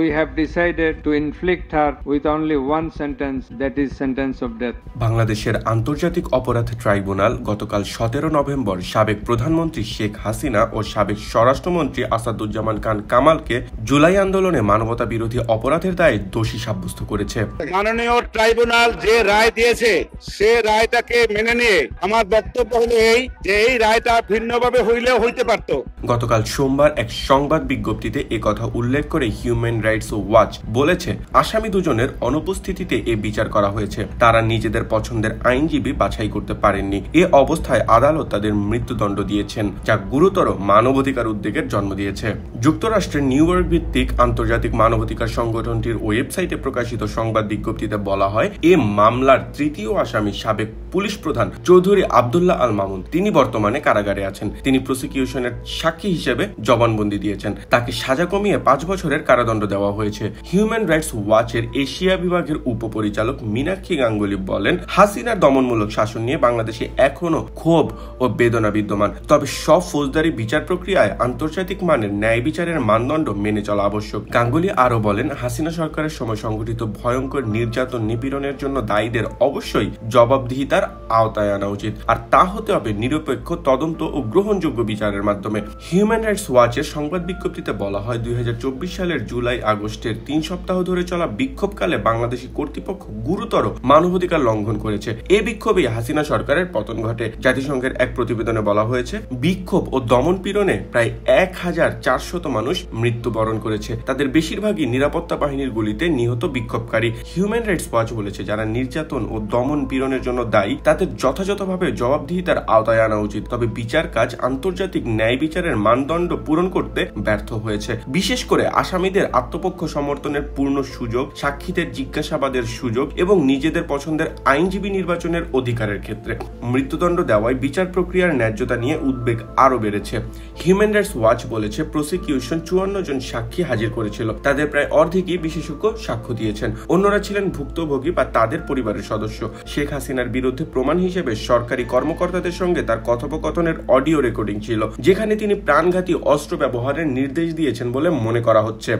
we have decided to inflict her with only one sentence, that is sentence of death. বাংলাদেশের আন্তর্জাতিক অপরাধ tribunal গতকাল 17 November সাবেক প্রধানমন্ত্রী শেখ হাসিনা ও সাবেক স্বরাষ্ট্রমন্ত্রী আসাদুজ্জামান খান কামালকে জুলাই আন্দোলনে মানবতা বিরোধী অপরাধের দায়ে দোষী সাব্যস্ত করেছে। মাননীয় ট্রাইব্যুনাল যে রায় দিয়েছে সে রায়টাকে মেনে নিয়ে আমার বক্তব্য হলো এই যে এই রায়টা ভিন্নভাবে হইলেও হইতে পারত। গতকাল সোমবার এক সংবাদ বিজ্ঞপ্তিতে একথা উল্লেখ করে হিউম্যান রাইটস ওয়াচ বলেছে, আসামি দুজনের অনুপস্থিতিতে এ বিচার করা হয়েছে। তারা নিজেদের পছন্দের আইনজীবী বাছাই করতে পারেননি। এ অবস্থায় আদালত তাদের মৃত্যুদণ্ড দিয়েছেন, যা গুরুতর মানবাধিকার উদ্বেগের জন্ম দিয়েছে। যুক্তরাষ্ট্রের নিউ ইয়র্ক ভিত্তিক আন্তর্জাতিক মানবাধিকার সংগঠনটির ওয়েবসাইটে প্রকাশিত সংবাদ বিজ্ঞপ্তিতে বলা হয়, এ মামলার তৃতীয় আসামি সাবেক পুলিশ প্রধান চৌধুরী আব্দুল্লাহ আল মামুন। তিনি বর্তমানে কারাগারে আছেন। তিনি প্রসিকিউশনের সাক্ষী হিসেবে জবানবন্দি দিয়েছেন। তাকে সাজা কমিয়ে 5 বছরের কারাদণ্ড দেওয়া হয়েছে। হিউম্যান রাইটস ওয়াচের এশিয়া বিভাগের উপপরিচালক মীনাক্ষী গাঙ্গুলি বলেন, হাসিনার দমনমূলক শাসন নিয়ে বাংলাদেশে এখনো ক্ষোভ ও বেদনা বিদ্যমান। তবে সব ফৌজদারি বিচার প্রক্রিয়ায় আন্তর্জাতিক মানের ন্যায় বিচারের মানদণ্ড মেনে চলা আবশ্যক। গাঙ্গুলি আরো বলেন, হাসিনা সরকারের সময় সংঘটিত ভয়ঙ্কর নির্যাতন নিপীড়নের জন্য দায়ীদের অবশ্যই জবাবদিহিতার আওতায় আনা উচিত, আর তা হতে হবে নিরপেক্ষ তদন্ত ও গ্রহণযোগ্য বিচারের মাধ্যমে। হিউম্যান রাইটস ওয়াচের সংবাদ বিজ্ঞপ্তিতে বলা হয়, 2024 সালের জুলাই আগস্টের 3 সপ্তাহ ধরে চলা বিক্ষোভকালে বাংলাদেশি কর্তৃপক্ষ গুরুতর মানবাধিকার লঙ্ঘন করেছে। এই বিক্ষোভে হাসিনা সরকারের পতন ঘটে। জাতিসংঘের এক প্রতিবেদনে বলা হয়েছে, বিক্ষোভ ও দমন পীড়নে প্রায় 1400 মানুষ মৃত্যুবরণ করেছে। তাদের বেশিরভাগই নিরাপত্তা বাহিনীর গুলিতে নিহত বিক্ষোভকারী। হিউম্যান রাইটস ওয়াচ বলেছে, যারা নির্যাতন ও দমন পীড়নের জন্য দায়ী তাদের যথাযথভাবে জবাবদিহিতার আওতায় আনা উচিত। তবে বিচার কাজ আন্তর্জাতিক ন্যায় বিচারের মানদণ্ড পূরণ করতে ব্যর্থ হয়েছে। বিশেষ করে আসামিদের আত্মপক্ষ সমর্থনের পূর্ণ সুযোগ, সাক্ষীদের জিজ্ঞাসাবাদের সুযোগ এবং নিজেদের পছন্দের আইনজীবী নির্বাচনের অধিকারের ক্ষেত্রে মৃত্যুদণ্ড দেওয়ায় বিচার প্রক্রিয়ার ন্যায্যতা নিয়ে উদ্বেগ আরো বেড়েছে। হিউম্যান রাইটস ওয়াচ বলেছে, প্রসিকিউশন 54 জন সাক্ষী হাজির করেছিল। তাদের প্রায় অর্ধেকই বিশেষজ্ঞ সাক্ষ্য দিয়েছেন। অন্যরা ছিলেন ভুক্তভোগী বা তাদের পরিবারের সদস্য। শেখ হাসিনার বিরুদ্ধে প্রমাণ হিসেবে সরকারি কর্মকর্তাদের সঙ্গে তার কথোপকথনের অডিও রেকর্ডিং ছিল, যেখানে তিনি প্রাণঘাতী অস্ত্র ব্যবহারের নির্দেশ দিয়েছেন বলে মনে করা হচ্ছে।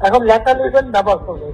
এখন লেখা লিখবেন ব্যবহার করবে,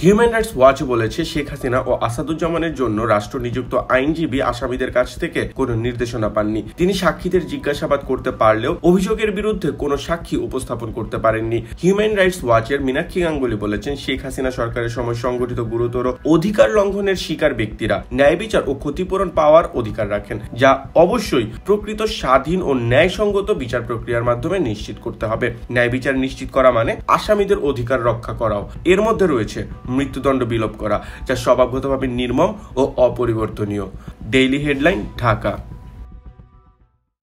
হিউম্যান রাইটস ওয়াচ বলেছে, শেখ হাসিনা ও আসাদুজ্জামানের জন্য রাষ্ট্র নিযুক্ত আইনজীবী আসামিদের কাছ থেকে কোনো নির্দেশনা পাননি। তিনি সাক্ষীদের জিজ্ঞাসাবাদ করতে পারলেও অভিযোগের বিরুদ্ধে কোনো সাক্ষী উপস্থাপন করতে পারেননি। হিউম্যান রাইটস ওয়াচের মীনাক্ষী গাঙ্গুলি বলেছেন, শেখ হাসিনা সরকারের সময় সংগঠিত গুরুতর অধিকার লঙ্ঘনের শিকার ব্যক্তিরা ন্যায় বিচার ও ক্ষতিপূরণ পাওয়ার অধিকার রাখেন, যা অবশ্যই প্রকৃত স্বাধীন ও ন্যায়সঙ্গত বিচার প্রক্রিয়ার মাধ্যমে নিশ্চিত করতে হবে। ন্যায় বিচার নিশ্চিত করা মানে আসামিদের অধিকার রক্ষা করাও। এর মধ্যে রয়েছে মৃত্যুদণ্ড বিলোপ করা, যা স্বভাবগতভাবে নির্মম ও অপরিবর্তনীয়। Daily headline, Dhaka.